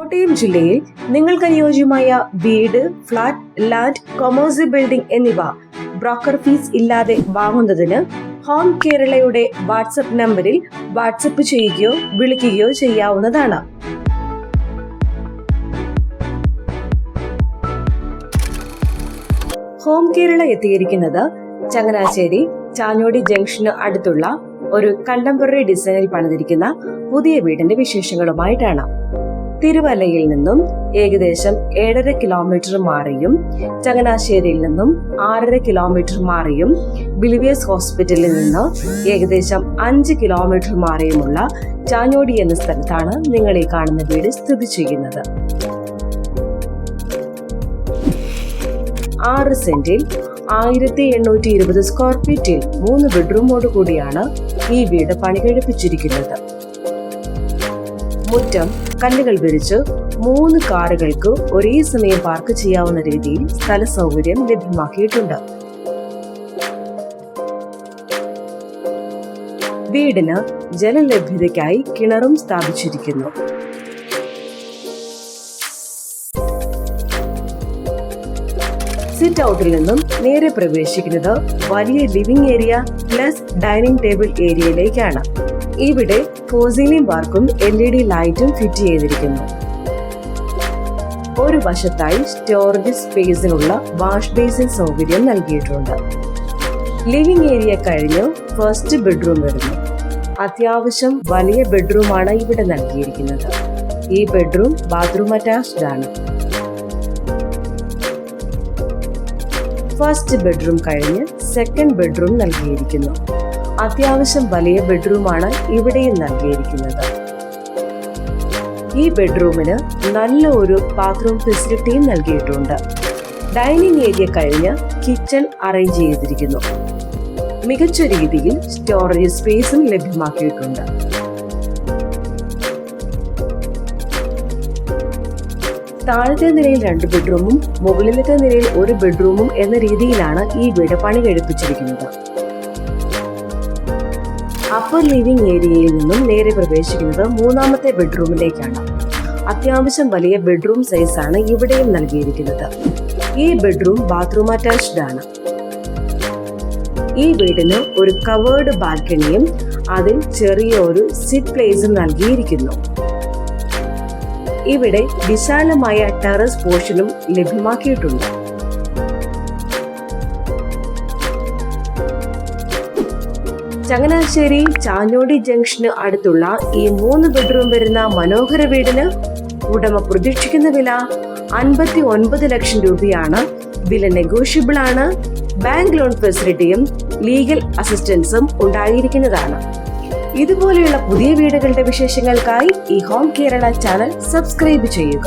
കോട്ടയം ജില്ലയിൽ നിങ്ങൾക്ക് അനുയോജ്യമായ വീട്, ഫ്ളാറ്റ്, ലാൻഡ്, കൊമേഴ്സ്യൽ ബിൽഡിംഗ് എന്നിവ ബ്രോക്കർ ഫീസ് ഇല്ലാതെ വാങ്ങുന്നതിന് ഹോം കേരളയുടെ വാട്സ്ആപ്പ് നമ്പറിൽ വാട്സ്ആപ്പ് ചെയ്യുകയോ വിളിക്കുകയോ ചെയ്യാവുന്നതാണ്. ഹോം കേരള എത്തിയിരിക്കുന്നത് ചങ്ങനാശ്ശേരി ചാഞ്ഞോടി ജംഗ്ഷന് അടുത്തുള്ള ഒരു കണ്ടംപററി ഡിസൈനിൽ പണിതിരിക്കുന്ന പുതിയ വീടിന്റെ വിശേഷങ്ങളുമായിട്ടാണ്. തിരുവല്ലയിൽ നിന്നും ഏകദേശം 7.5 കിലോമീറ്റർ മാറിയും ചങ്ങനാശ്ശേരിയിൽ നിന്നും 6.5 കിലോമീറ്റർ മാറിയും ബിലിവേഴ്സ് ഹോസ്പിറ്റലിൽ നിന്ന് ഏകദേശം 5 കിലോമീറ്റർ മാറിയുമുള്ള ചാഞ്ഞോടി എന്ന സ്ഥലത്താണ് നിങ്ങൾ ഈ കാണുന്ന വീട് സ്ഥിതി ചെയ്യുന്നത്. 6 സെന്റിൽ 1820 സ്ക്വയർ ഫീറ്റിൽ 3 ബെഡ്റൂമോട് കൂടിയാണ് ഈ വീട് പണി കഴിപ്പിച്ചിരിക്കുന്നത്. മുറ്റം കല്ലുകൾ വിരിച്ച് 3 കാറുകൾക്ക് ഒരേ സമയം പാർക്ക് ചെയ്യാവുന്ന രീതിയിൽ സ്ഥല സൗകര്യം ലഭ്യമാക്കിയിട്ടുണ്ട്. വീടിന് ജലലഭ്യതയ്ക്കായി കിണറും സ്ഥാപിച്ചിരിക്കുന്നു. സിറ്റ് ഔട്ടിൽ നിന്നും നേരെ പ്രവേശിക്കുന്നത് വലിയ living area plus dining table ഏരിയയിലേക്കാണ്. ഇവിടെ ഫോസീലിംഗ് വർക്കും LED ലൈറ്റും ഫിറ്റ് ചെയ്തിരിക്കുന്നു. ഒരു വശത്തായി സ്റ്റോറേജ് സ്പേസിനുള്ള വാഷ് ബേസിൻ സൗകര്യം നൽകിയിട്ടുണ്ട്. ലിവിംഗ് ഏരിയ കഴിഞ്ഞ് ഫസ്റ്റ് ബെഡ്റൂം വരുന്നു. അത്യാവശ്യം വലിയ ബെഡ്റൂമാണ് ഇവിടെ നൽകിയിരിക്കുന്നത്. ഈ ബെഡ്റൂം ബാത്റൂം അറ്റാച്ച്ഡ് ആണ്. ഫസ്റ്റ് ബെഡ്റൂം കഴിഞ്ഞ് സെക്കൻഡ് ബെഡ്റൂം നൽകിയിരിക്കുന്നു. അത്യാവശ്യം വലിയ ബെഡ്റൂമാണ് ഇവിടെയും നൽകിയിരിക്കുന്നത്. ഈ ബെഡ്റൂമിന് നല്ല ഒരു ബാത്റൂം ഫെസിലിറ്റിയും നൽകിയിട്ടുണ്ട്. ഡൈനിങ് ഏരിയ കഴിഞ്ഞ് കിച്ചൺ അറേഞ്ച് ചെയ്തിരിക്കുന്നു. മികച്ച രീതിയിൽ സ്റ്റോറേജ് സ്പേസും ലഭ്യമാക്കിയിട്ടുണ്ട്. താഴത്തെ നിലയിൽ 2 ബെഡ്റൂമും മുകളിലത്തെ നിലയിൽ 1 ബെഡ്റൂമും എന്ന രീതിയിലാണ് ഈ വീട് പണി കഴിപ്പിച്ചിരിക്കുന്നത്. അപ്പർ ലിവിംഗ് ഏരിയയിൽ നിന്നും നേരെ പ്രവേശിക്കുന്നത് 3ാമത്തെ ബെഡ്റൂമിലേക്കാണ്. അത്യാവശ്യം വലിയ ബെഡ്റൂം സൈസാണ് ഇവിടെയും നൽകിയിരിക്കുന്നത്. ഈ ബെഡ്റൂം ബാത്റൂം അറ്റാച്ച്ഡ് ആണ്. ഈ വീടിന് ഒരു കവേർഡ് ബാൽക്കണിയും അതിൽ ചെറിയൊരു സിറ്റ് പ്ലേസും നൽകിയിരിക്കുന്നു. ഇവിടെ വിശാലമായ ടെറസ് പോർഷനും ലഭ്യമാക്കിയിട്ടുണ്ട്. ചങ്ങനാശ്ശേരി ചാഞ്ഞോടി ജംഗ്ഷന് അടുത്തുള്ള ഈ 3 ബെഡ്റൂം വരുന്ന മനോഹര വീടിന് ഉടമ പ്രതീക്ഷിക്കുന്ന വില 59 ലക്ഷം രൂപയാണ്. വില നെഗോഷ്യബിൾ ആണ്. ബാങ്ക് ലോൺ ഫെസിലിറ്റിയും ലീഗൽ അസിസ്റ്റൻസും ഉണ്ടായിരിക്കുന്നതാണ്. ഇതുപോലെയുള്ള പുതിയ വീടുകളുടെ വിശേഷങ്ങൾക്കായി ഈ ഹോം കേരള ചാനൽ സബ്സ്ക്രൈബ് ചെയ്യുക.